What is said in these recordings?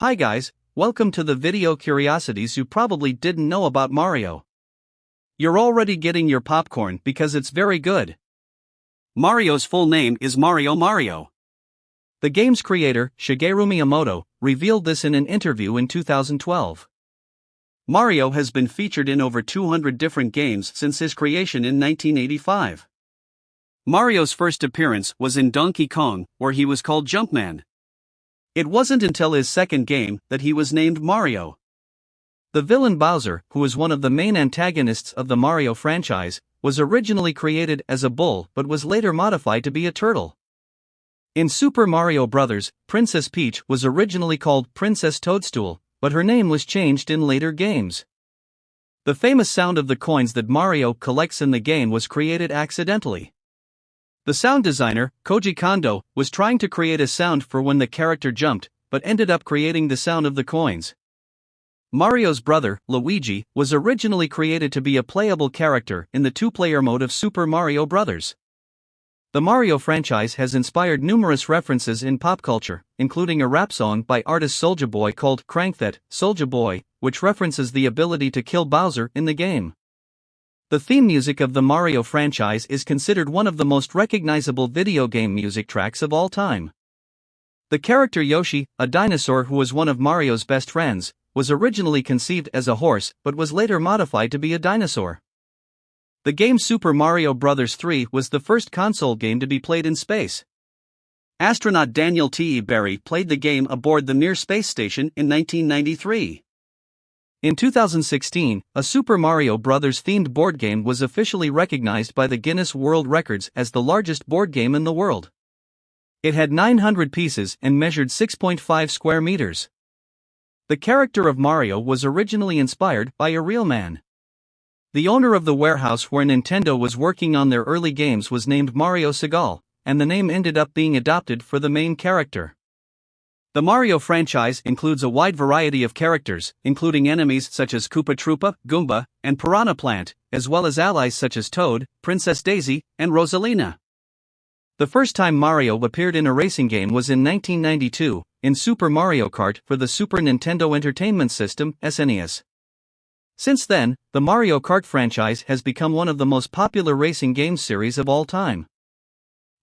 Hi guys, welcome to the video Curiosities you probably didn't know about Mario. You're already getting your popcorn because it's very good. Mario's full name is Mario. The game's creator, Shigeru Miyamoto, revealed this in an interview in 2012. Mario has been featured in over 200 different games since his creation in 1985. Mario's first appearance was in Donkey Kong, where he was called Jumpman. It wasn't until his second game that he was named Mario. The villain Bowser, who is one of the main antagonists of the Mario franchise, was originally created as a bull but was later modified to be a turtle. In Super Mario Bros., Princess Peach was originally called Princess Toadstool, but her name was changed in later games. The famous sound of the coins that Mario collects in the game was created accidentally. The sound designer, Koji Kondo, was trying to create a sound for when the character jumped, but ended up creating the sound of the coins. Mario's brother, Luigi, was originally created to be a playable character in the two-player mode of Super Mario Bros. The Mario franchise has inspired numerous references in pop culture, including a rap song by artist Soulja Boy called Crank That, Soulja Boy, which references the ability to kill Bowser in the game. The theme music of the Mario franchise is considered one of the most recognizable video game music tracks of all time. The character Yoshi, a dinosaur who was one of Mario's best friends, was originally conceived as a horse but was later modified to be a dinosaur. The game Super Mario Bros. 3 was the first console game to be played in space. Astronaut Daniel T. Berry played the game aboard the Mir space station in 1993. In 2016, a Super Mario Bros. Themed board game was officially recognized by the Guinness World Records as the largest board game in the world. It had 900 pieces and measured 6.5 square meters. The character of Mario was originally inspired by a real man. The owner of the warehouse where Nintendo was working on their early games was named Mario Segal, and the name ended up being adopted for the main character. The Mario franchise includes a wide variety of characters, including enemies such as Koopa Troopa, Goomba, and Piranha Plant, as well as allies such as Toad, Princess Daisy, and Rosalina. The first time Mario appeared in a racing game was in 1992, in Super Mario Kart for the Super Nintendo Entertainment System, SNES. Since then, the Mario Kart franchise has become one of the most popular racing game series of all time.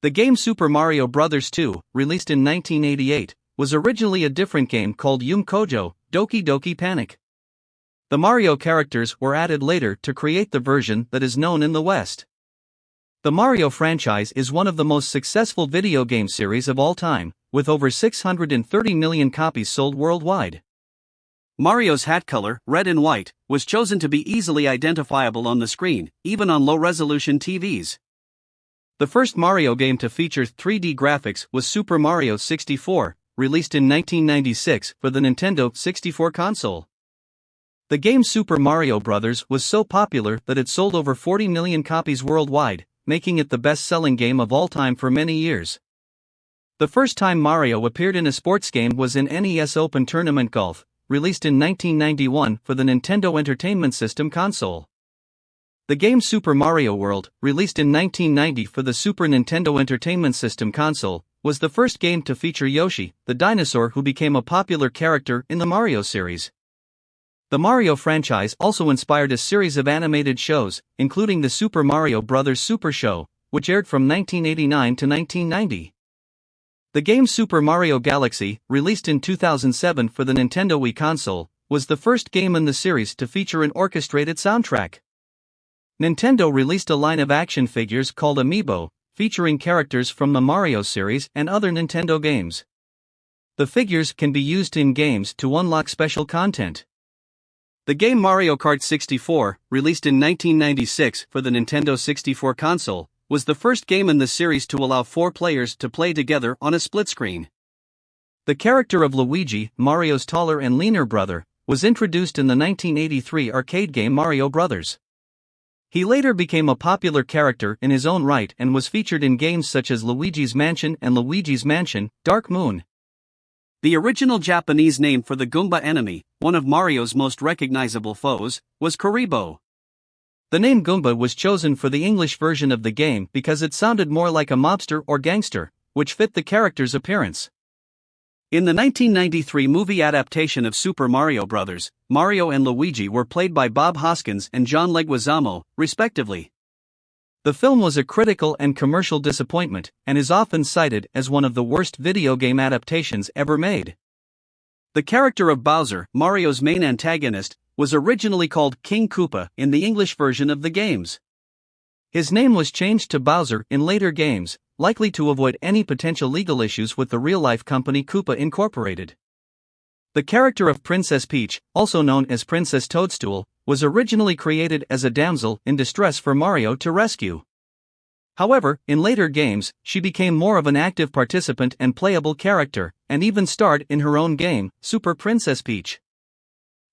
The game Super Mario Bros. 2, released in 1988, was originally a different game called Yum Kojo, Doki Doki Panic. The Mario characters were added later to create the version that is known in the West. The Mario franchise is one of the most successful video game series of all time, with over 630 million copies sold worldwide. Mario's hat color, red and white, was chosen to be easily identifiable on the screen, even on low-resolution TVs. The first Mario game to feature 3D graphics was Super Mario 64, released in 1996 for the Nintendo 64 console. The game Super Mario Bros. Was so popular that it sold over 40 million copies worldwide, making it the best-selling game of all time for many years. The first time Mario appeared in a sports game was in NES Open Tournament Golf, released in 1991 for the Nintendo Entertainment System console. The game Super Mario World, released in 1990 for the Super Nintendo Entertainment System console, was the first game to feature Yoshi, the dinosaur who became a popular character in the Mario series. The Mario franchise also inspired a series of animated shows, including the Super Mario Bros. Super Show, which aired from 1989 to 1990. The game Super Mario Galaxy, released in 2007 for the Nintendo Wii console, was the first game in the series to feature an orchestrated soundtrack. Nintendo released a line of action figures called Amiibo, featuring characters from the Mario series and other Nintendo games. The figures can be used in games to unlock special content. The game Mario Kart 64, released in 1996 for the Nintendo 64 console, was the first game in the series to allow 4 players to play together on a split screen. The character of Luigi, Mario's taller and leaner brother, was introduced in the 1983 arcade game Mario Bros. He later became a popular character in his own right and was featured in games such as Luigi's Mansion and Luigi's Mansion: Dark Moon. The original Japanese name for the Goomba enemy, one of Mario's most recognizable foes, was Kuribo. The name Goomba was chosen for the English version of the game because it sounded more like a mobster or gangster, which fit the character's appearance. In the 1993 movie adaptation of Super Mario Bros., Mario and Luigi were played by Bob Hoskins and John Leguizamo, respectively. The film was a critical and commercial disappointment, and is often cited as one of the worst video game adaptations ever made. The character of Bowser, Mario's main antagonist, was originally called King Koopa in the English version of the games. His name was changed to Bowser in later games, likely to avoid any potential legal issues with the real-life company Koopa Incorporated. The character of Princess Peach, also known as Princess Toadstool, was originally created as a damsel in distress for Mario to rescue. However, in later games, she became more of an active participant and playable character, and even starred in her own game, Super Princess Peach.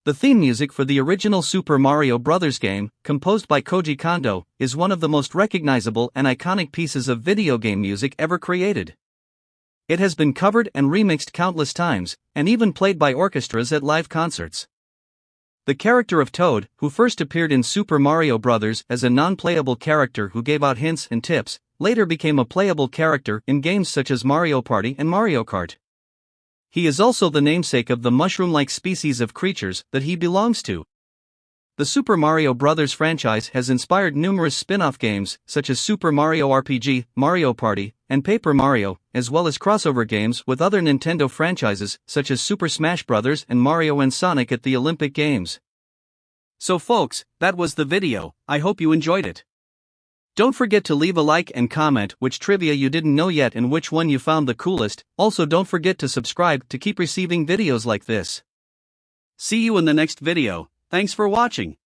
The theme music for the original Super Mario Bros. Game, composed by Koji Kondo, is one of the most recognizable and iconic pieces of video game music ever created. It has been covered and remixed countless times, and even played by orchestras at live concerts. The character of Toad, who first appeared in Super Mario Bros. As a non-playable character who gave out hints and tips, later became a playable character in games such as Mario Party and Mario Kart. He is also the namesake of the mushroom-like species of creatures that he belongs to. The Super Mario Bros. Franchise has inspired numerous spin-off games, such as Super Mario RPG, Mario Party, and Paper Mario, as well as crossover games with other Nintendo franchises, such as Super Smash Bros. And Mario and Sonic at the Olympic Games. So folks, that was the video. I hope you enjoyed it. Don't forget to leave a like and comment which trivia you didn't know yet and which one you found the coolest. Also don't forget to subscribe to keep receiving videos like this. See you in the next video. Thanks for watching.